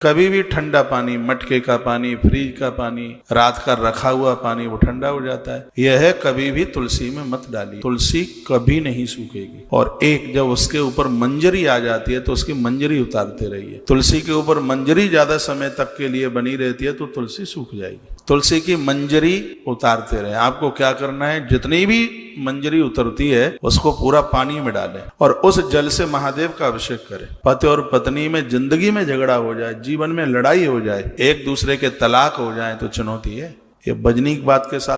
कभी भी ठंडा पानी, मटके का पानी, फ्रिज का पानी, रात का रखा हुआ पानी वो ठंडा हो जाता है। यह है कभी भी तुलसी में मत डालिए, तुलसी कभी नहीं सूखेगी। और एक जब उसके ऊपर मंजरी आ जाती है तो उसकी मंजरी उतारते रहिए। तुलसी के ऊपर मंजरी ज्यादा समय तक के लिए बनी रहती है तो तुलसी सूख जाएगी। तुलसी की मंजरी उतारते रहे। आपको क्या करना है, जितनी भी मंजरी उतरती है उसको पूरा पानी में डालें और उस जल से महादेव का अभिषेक करें। पति और पत्नी में जिंदगी में झगड़ा हो जाए, जीवन में लड़ाई हो जाए, एक दूसरे के तलाक हो जाए तो चुनौती है। ये बजनी की बात के साथ